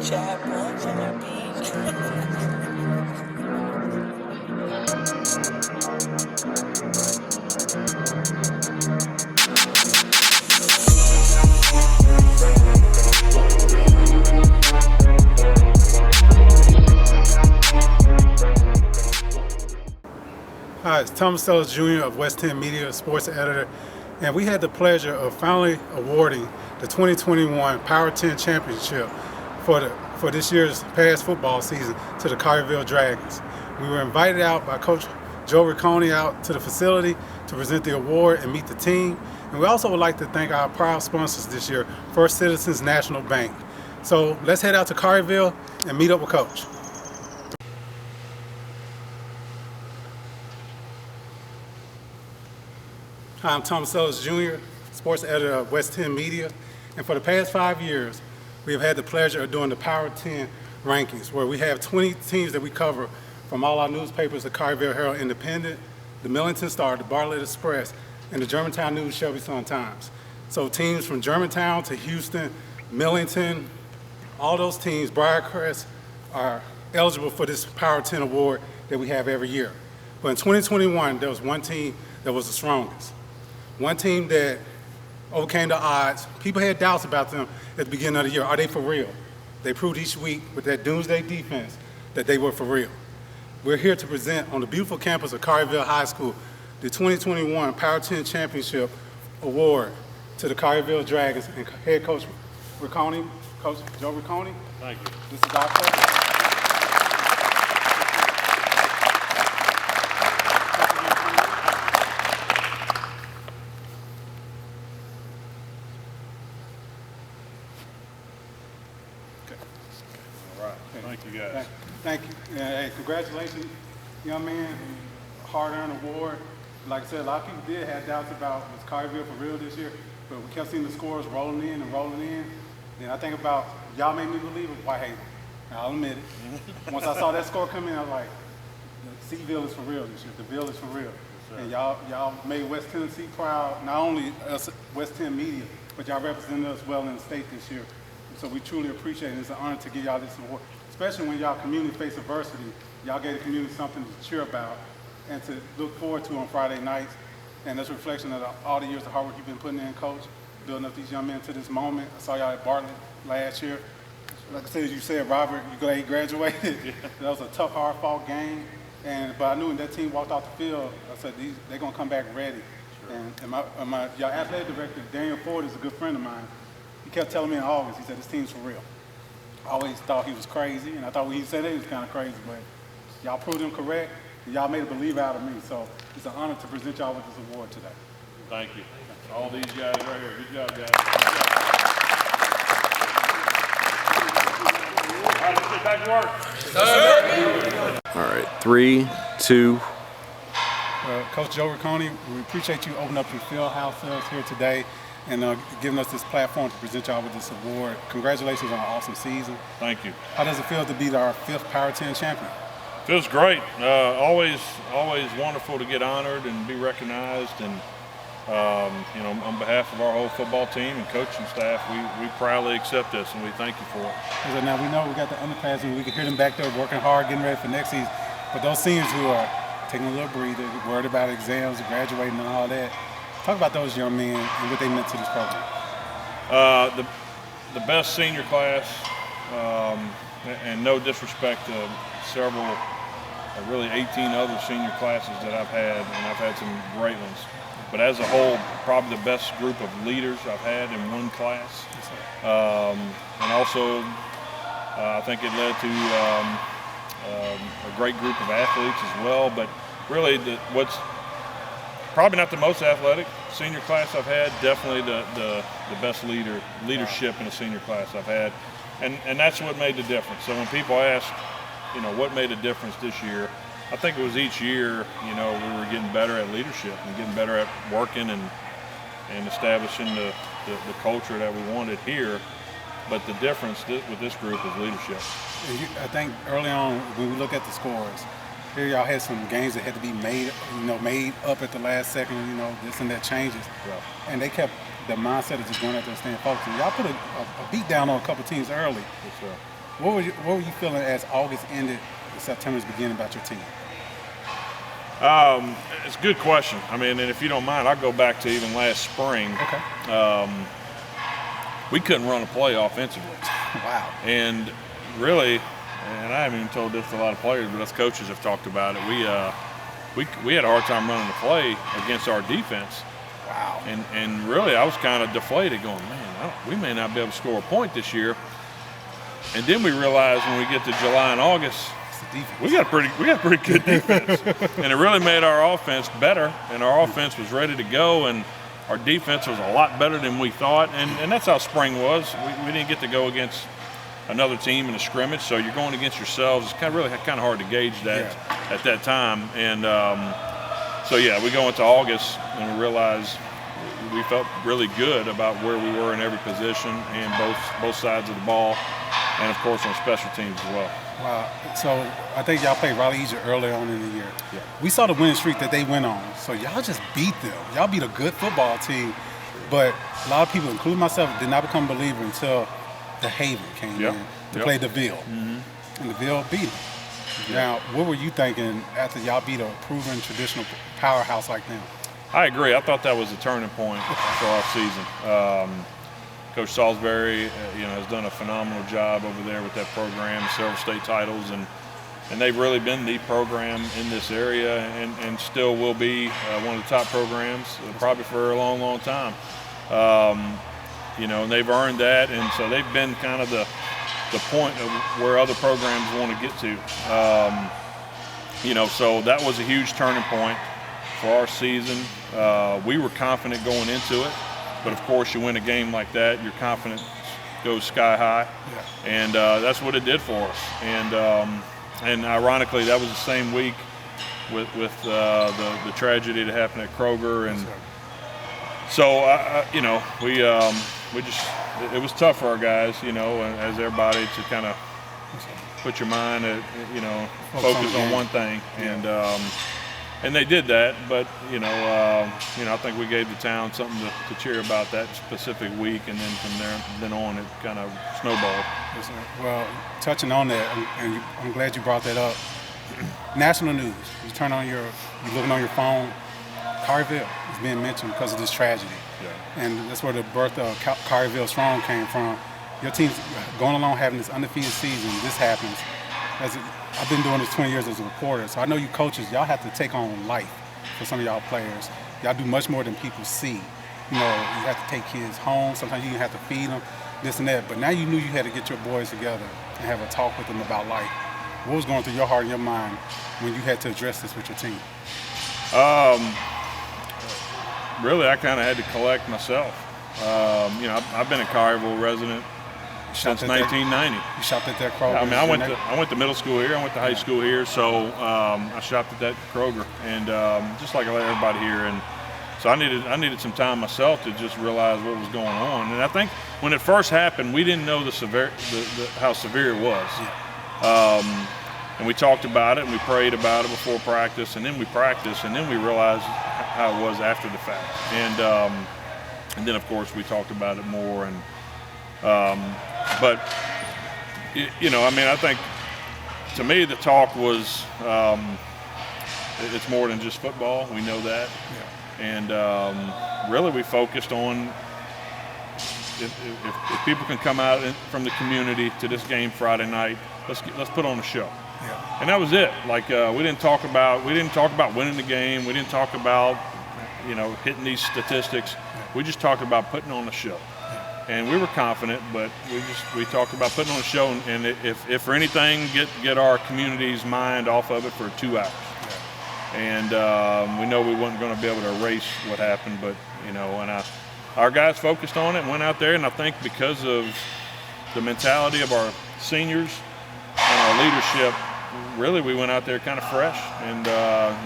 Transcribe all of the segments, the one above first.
Jab one, jab beat. Hi, it's Thomas Sellers Jr. of West 10 Media, sports editor, and we had the pleasure of finally awarding the 2021 Power 10 Championship for this year's past football season to the Collierville Dragons. We were invited out by Coach Joe Rocconi out to the facility to present the award and meet the team. And we also would like to thank our proud sponsors this year, First Citizens National Bank. So let's head out to Collierville and meet up with Coach. Hi, I'm Thomas Sellers Jr., sports editor of West 10 Media, and for the past 5 years, we have had the pleasure of doing the Power 10 rankings, where we have 20 teams that we cover from all our newspapers, the Collierville Herald Independent, the Millington Star, the Bartlett Express, and the Germantown News Shelby Sun-Times. So teams from Germantown to Houston, Millington, all those teams, Briarcrest, are eligible for this Power 10 award that we have every year. But in 2021, there was one team that was the strongest. One team that overcame the odds. People had doubts about them at the beginning of the year. Are they for real? They proved each week with that doomsday defense that they were for real. We're here to present on the beautiful campus of Collierville High School the 2021 Power 10 Championship Award to the Collierville Dragons and head coach Rocconi, Coach Joe Rocconi. Thank you. This is our coach. Thank you, guys. Thank you. Hey, congratulations, young man. Hard-earned award. Like I said, a lot of people did have doubts about was Collierville for real this year, but we kept seeing the scores rolling in and rolling in. Then I think about y'all made me believe it, Whitehaven. I'll admit it. Once I saw that score come in, I was like, the Seaville is for real this year. The Ville is for real. Yes, and y'all made West Tennessee proud. Not only us, West 10 Media, but y'all represented us well in the state this year. So we truly appreciate it. It's an honor to give y'all this award, especially when y'all community face adversity. Y'all gave the community something to cheer about and to look forward to on Friday nights. And that's a reflection of all the years of hard work you've been putting in, Coach, building up these young men to this moment. I saw y'all at Bartlett last year. Like I said, as you said, Robert, you're glad you graduated. Yeah. That was a tough, hard-fought game. But I knew when that team walked off the field, I said, they're going to come back ready. Sure. And y'all athletic director, Daniel Ford, is a good friend of mine. He kept telling me in August, he said, this team's for real. I always thought he was crazy, and I thought when he said it, he was kind of crazy, but y'all proved him correct, and y'all made a believer out of me. So it's an honor to present y'all with this award today. Thank you. All these guys right here. Good job, guys. All right, let's get back to work. All right, 3, 2. Coach Joe Rocconi, we appreciate you opening up your field house for us here today and giving us this platform to present y'all with this award. Congratulations on an awesome season. Thank you. How does it feel to be our 5th Power 10 champion? Feels great. Always wonderful to get honored and be recognized. And on behalf of our whole football team and coaching staff, we proudly accept this and we thank you for it. Now we know we got the underclassmen. We can hear them back there working hard, getting ready for next season. But those seniors who are taking a little breather, worried about exams, graduating, and all that. Talk about those young men and what they meant to this program. The best senior class, and no disrespect to several, really 18 other senior classes that I've had, and I've had some great ones. But as a whole, probably the best group of leaders I've had in one class. And also, I think it led to a great group of athletes as well. But really, what's probably not the most athletic senior class I've had, definitely the best leadership in a senior class I've had. And that's what made the difference. So when people ask, what made a difference this year, I think it was each year, we were getting better at leadership and getting better at working and establishing the culture that we wanted here. But the difference with this group is leadership. I think early on, when we look at the scores, here y'all had some games that had to be made up at the last second, this and that changes. Yeah. And they kept the mindset of just going out there and staying focused. And y'all put a beat down on a couple teams early. Yes, sir. What were you feeling as August ended and September's beginning about your team? It's a good question. I mean, and if you don't mind, I'll go back to even last spring. Okay. We couldn't run a play offensively. Wow. And really, and I haven't even told this to a lot of players, but us coaches have talked about it. We had a hard time running the play against our defense. Wow. And really, I was kind of deflated, going, man, we may not be able to score a point this year. And then we realized when we get to July and August, we got a pretty good defense, and it really made our offense better. And our offense was ready to go, and our defense was a lot better than we thought. And that's how spring was. We didn't get to go against another team in a scrimmage, so you're going against yourselves. It's kind of hard to gauge that at that time. And so we go into August and we realized we felt really good about where we were in every position and both sides of the ball, and of course on special teams as well. Wow. So I think y'all played rallied early on in the year. Yeah. We saw the winning streak that they went on. So y'all just beat them. Y'all beat a good football team. But a lot of people, including myself, did not become a believer until the Haven came in to play DeVille. Mm-hmm. And DeVille beat them. Yep. Now, what were you thinking after y'all beat a proven traditional powerhouse like them? I agree. I thought that was a turning point for our season. Coach Salisbury, has done a phenomenal job over there with that program, several state titles, and they've really been the program in this area, and still will be one of the top programs probably for a long, long time. And they've earned that, and so they've been kind of the point of where other programs want to get to. So that was a huge turning point for our season. We were confident going into it. But, of course, you win a game like that, your confidence goes sky high. Yeah. And that's what it did for us. And ironically, that was the same week with the tragedy that happened at Kroger. And so, it was tough for our guys, as everybody, to kind of put your mind at, focus on one thing. Yeah. And they did that, but I think we gave the town something to cheer about that specific week, and then from then on, it kind of snowballed. Yes, well, touching on that, and I'm glad you brought that up. National news. You're looking on your phone. Collierville is being mentioned because of this tragedy, and that's where the birth of Collierville Strong came from. Your team's going along having this undefeated season. This happens. I've been doing this 20 years as a reporter, so I know you coaches, y'all have to take on life for some of y'all players. Y'all do much more than people see. You have to take kids home. Sometimes you have to feed them, this and that. But now you knew you had to get your boys together and have a talk with them about life. What was going through your heart and your mind when you had to address this with your team? Really, I kind of had to collect myself. I've been a Collierville resident since 1990. You shopped at that Kroger? I went to middle school here. I went to high school here, so I shopped at that Kroger, and just like everybody here. And so I needed some time myself to just realize what was going on. And I think when it first happened, we didn't know how severe it was. Yeah. And we talked about it, and we prayed about it before practice, and then we practiced, and then we realized how it was after the fact. And then of course we talked about it more. And but I think to me the talk was it's more than just football. We know that, and really we focused on if people can come out from the community to this game Friday night, let's put on a show. Yeah. And that was it. Like we didn't talk about winning the game. We didn't talk about hitting these statistics. We just talked about putting on a show. And we were confident, but we talked about putting on a show, and if for anything, get our community's mind off of it for 2 hours. Yeah. And we know we weren't going to be able to erase what happened, but our guys focused on it and went out there, and I think because of the mentality of our seniors and our leadership, really we went out there kind of fresh and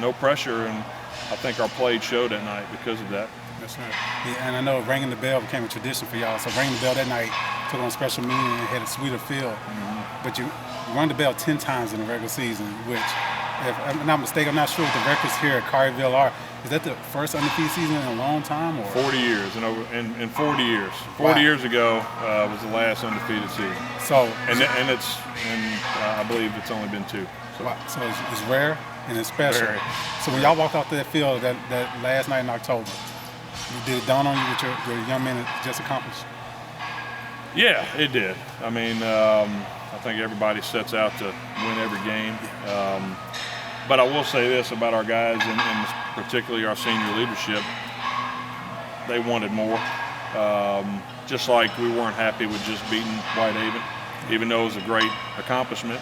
no pressure, and I think our play showed that night because of that. That's right. Yeah, and I know ringing the bell became a tradition for y'all. So ringing the bell that night took on special meaning and had a sweeter feel. Mm-hmm. But you rung the bell 10 times in the regular season, which if I'm not mistaken, I'm not sure what the records here at Collierville are. Is that the first undefeated season in a long time? Or 40 years, in 40 years. 40 Wow. years ago was the last undefeated season. So, I believe it's only been 2. so it's rare and it's special. Very. So when y'all walked off that field that last night in October, did it dawn on you what your young men had just accomplished? Yeah, it did. I mean, I think everybody sets out to win every game. But I will say this about our guys, and particularly our senior leadership, they wanted more. Just like we weren't happy with just beating Whitehaven, even though it was a great accomplishment,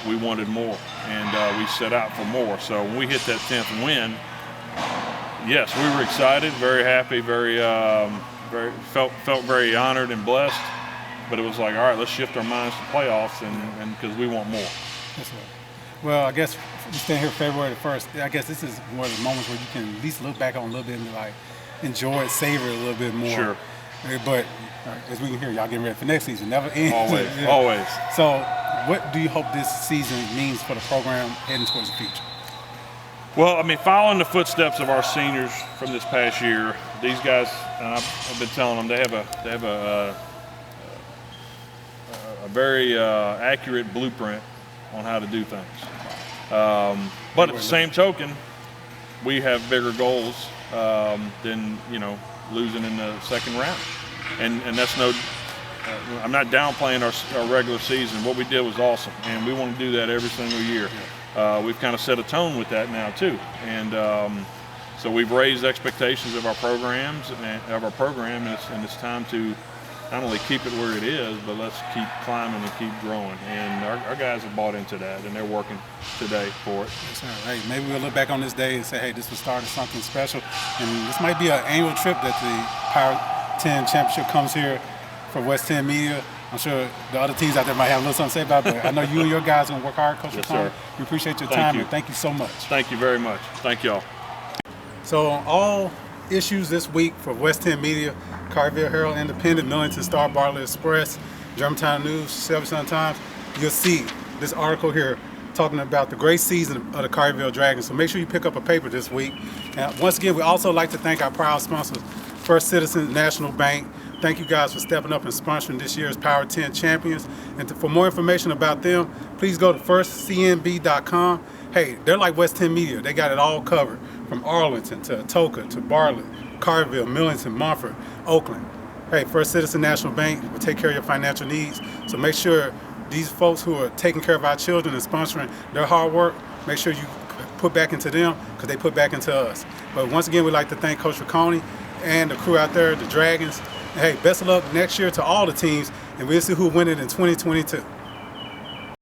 we wanted more, and we set out for more. So when we hit that 10th win, yes, we were excited, very happy, felt very honored and blessed. But it was like, all right, let's shift our minds to playoffs, and because we want more. Yes, sir. Well, I guess we stand here February the 1st. I guess this is one of the moments where you can at least look back on a little bit and like enjoy it, savor it a little bit more. Sure. But as we can hear, y'all getting ready for next season. Never ends. Always, Yeah. always. So what do you hope this season means for the program heading towards the future? Well, I mean, following the footsteps of our seniors from this past year, these guys, and I've been telling them, they have a very accurate blueprint on how to do things. But at the same token, we have bigger goals than losing in the second round, and that's no. I'm not downplaying our regular season. What we did was awesome, and we want to do that every single year. We've kind of set a tone with that now too, and so we've raised expectations of our programs and it's time to not only keep it where it is, but let's keep climbing and keep growing. And our guys have bought into that, and they're working today for it. Yes, sir. Hey, maybe we'll look back on this day and say, hey, this was started something special. And this might be an annual trip that the Power 10 Championship comes here for West 10 Media. I'm sure the other teams out there might have a little something to say about it, but I know you and your guys are going to work hard, Coach Yes, Rocconi. sir. We appreciate your Thank time, you. and thank you so much. Thank you very much. Thank y'all. So on all issues this week for West 10 Media, Collierville Herald Independent, Millington Star, Bartlett Express, Germantown News, Sept Sun-Times, you'll see this article here talking about the great season of the Collierville Dragons. So make sure you pick up a paper this week. And once again, we also like to thank our proud sponsors, First Citizens National Bank. Thank you guys for stepping up and sponsoring this year's Power 10 Champions. And for more information about them, please go to firstcnb.com. Hey, they're like West 10 Media. They got it all covered, from Arlington to Atoka to Bartlett, Collierville, Millington, Montford, Oakland. Hey, First Citizen National Bank will take care of your financial needs. So make sure these folks who are taking care of our children and sponsoring their hard work, make sure you put back into them because they put back into us. But once again, we'd like to thank Coach Rocconi and the crew out there, the Dragons. Hey, best of luck next year to all the teams, and we'll see who wins it in 2022.